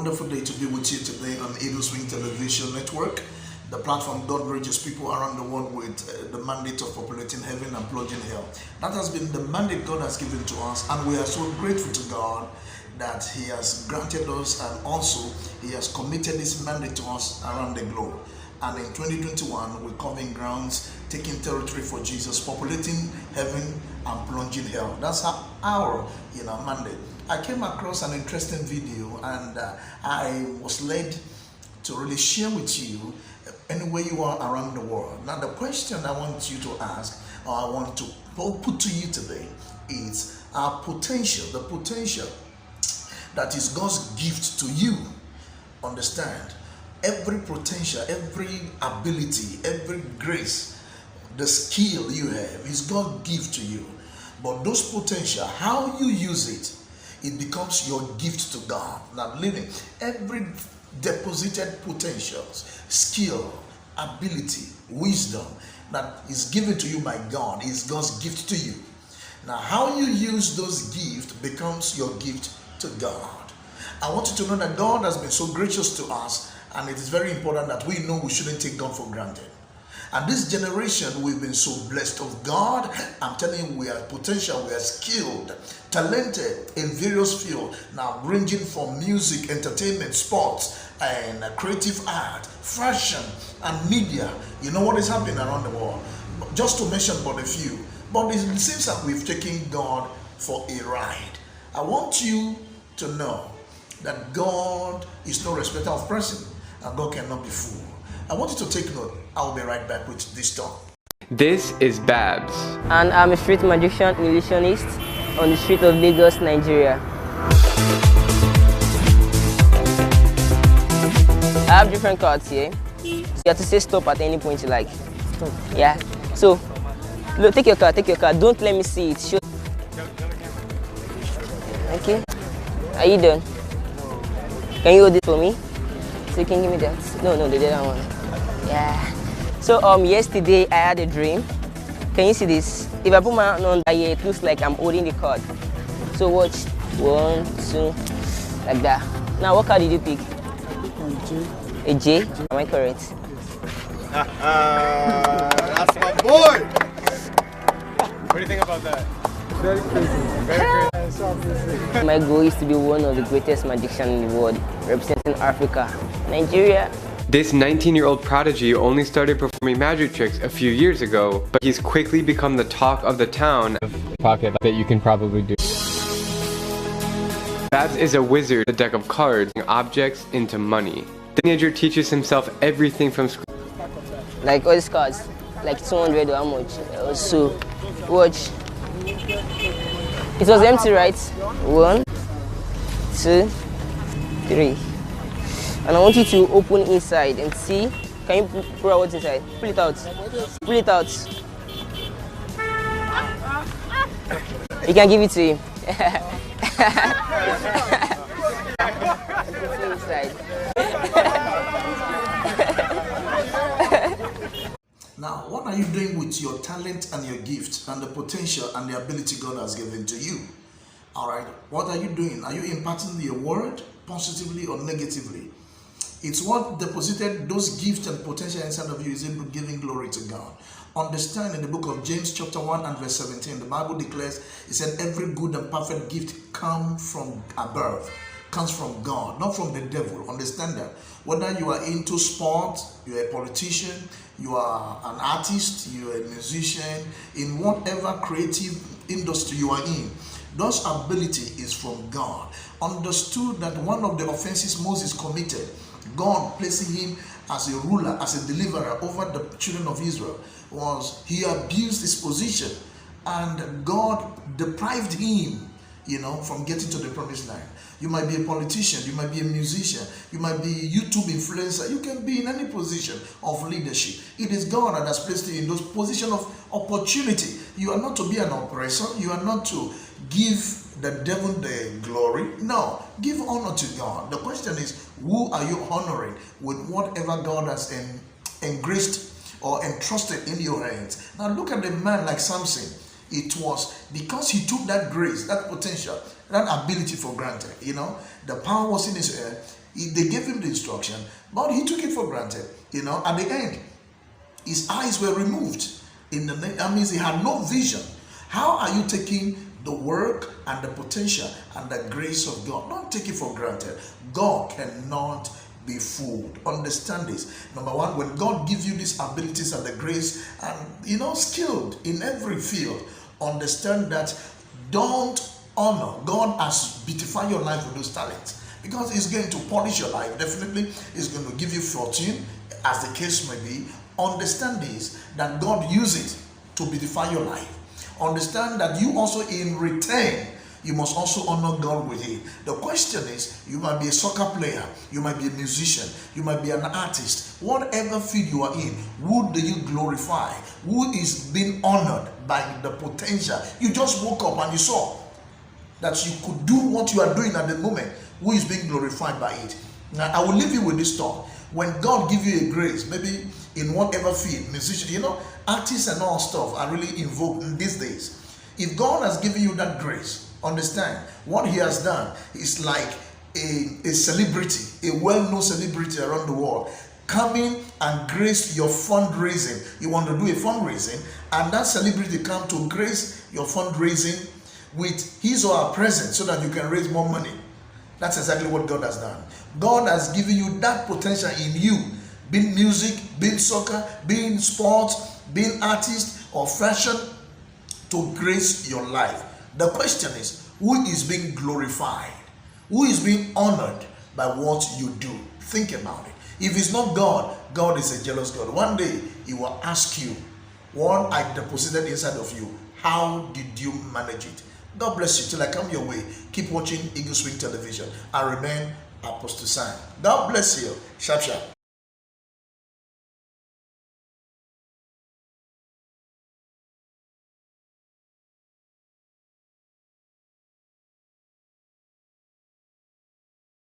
wonderful day to be with you today on Eagle Swing Television Network, the platform God reaches people around the world with the mandate of populating heaven and plunging hell. That has been the mandate God has given to us, and we are so grateful to God that He has granted us, and also He has committed this mandate to us around the globe. And in 2021, we're covering grounds, taking territory for Jesus, populating heaven and plunging hell. That's our mandate. I came across an interesting video, and I was led to really share with you anywhere you are around the world. Now, the question I want you to ask, or I want to put to you today, is our potential, the potential that is God's gift to you. Understand, every potential, every ability, every grace, the skill you have is God's gift to you. But those potential, how you use it, it becomes your gift to God. Now, living every deposited potentials, skill, ability, wisdom that is given to you by God is God's gift to you. Now, how you use those gifts becomes your gift to God. I want you to know that God has been so gracious to us, and it is very important that we know we shouldn't take God for granted. And this generation, we've been so blessed of God. I'm telling you, we are potential, we are skilled, talented in various fields. Now, ranging from music, entertainment, sports, and creative art, fashion, and media. You know what is happening around the world. Just to mention but a few. But it seems like we've taken God for a ride. I want you to know that God is no respecter of person, and God cannot be fooled. I want you to take note. I'll be right back with this talk. This is Babs. And I'm a street magician, illusionist on the street of Lagos, Nigeria. I have different cards here. You have to say stop at any point you like. Stop. Yeah. So, look, take your card, take your card. Don't let me see it. Show. Okay. Are you done? Can you hold it for me? So you can give me that. No, the other one. Yeah. So yesterday I had a dream. Can you see this? If I put my hand on here, it looks like I'm holding the card. So watch. 1, 2, like that. Now what card did you pick? A J. Am I correct? That's my boy. What do you think about that? Very crazy. Very crazy. My goal is to be one of the greatest magicians in the world, representing Africa, Nigeria. This 19-year-old prodigy only started performing magic tricks a few years ago, but he's quickly become the talk of the town. Pocket that you can probably do. Babs is a wizard, a deck of cards, objects into money. The teenager teaches himself everything from scratch. Like all these cards, like 200 or how much? So, watch. It was empty, right? 1, 2, 3. And I want you to open inside and see. Can you pull out what's inside? Pull it out. Pull it out. You can give it to him. Inside. Now, what are you doing with your talent and your gift and the potential and the ability God has given to you? All right, what are you doing? Are you imparting your word positively or negatively? It's what deposited those gifts and potential inside of you is able to giving glory to God. Understand in the book of James chapter 1 and verse 17, the Bible declares, it said, every good and perfect gift comes from above, comes from God, not from the devil. Understand that. Whether you are into sport, you're a politician, you are an artist, you're a musician, in whatever creative industry you are in, those ability is from God. Understood that one of the offenses Moses committed, God placing him as a ruler, as a deliverer over the children of Israel, was he abused his position, and God deprived him, from getting to the promised land. You might be a politician, you might be a musician, you might be a YouTube influencer, you can be in any position of leadership. It is God that has placed you in those positions of opportunity. You are not to be an oppressor, you are not to give the devil the glory. No, give honor to God. The question is, who are you honoring with whatever God has engraced or entrusted in your hands? Now look at the man like Samson. It was because he took that grace, that potential, that ability for granted. The power was in his hand. They gave him the instruction, but he took it for granted. At the end, his eyes were removed. That means he had no vision. How are you taking the work and the potential and the grace of God? Don't take it for granted. God cannot be fooled. Understand this. Number one, when God gives you these abilities and the grace and skilled in every field, understand that don't honor God as beautify your life with those talents, because it's going to polish your life. Definitely it's going to give you fortune, as the case may be. Understand this, that God uses it to beautify your life. Understand that you also in return, you must also honor God with it. The question is, you might be a soccer player, you might be a musician, you might be an artist. Whatever field you are in, who do you glorify? Who is being honored by the potential? You just woke up and you saw that you could do what you are doing at the moment. Who is being glorified by it? Now, I will leave you with this thought. When God gives you a grace, maybe in whatever field, musician, artists and all stuff are really invoked in these days. If God has given you that grace, understand what he has done is like a celebrity, a well-known celebrity around the world, coming and grace your fundraising. You want to do a fundraising, and that celebrity come to grace your fundraising with his or her presence so that you can raise more money. That's exactly what God has done. God has given you that potential in you, being music, being soccer, being sports, being artist or fashion, to grace your life. The question is, who is being glorified? Who is being honored by what you do? Think about it. If it's not God, God is a jealous God. One day he will ask you, what I deposited inside of you, how did you manage it? God bless you till I come your way. Keep watching Eagle Swing Television. I remain Apostle Sam. God bless you. Sharp, sharp.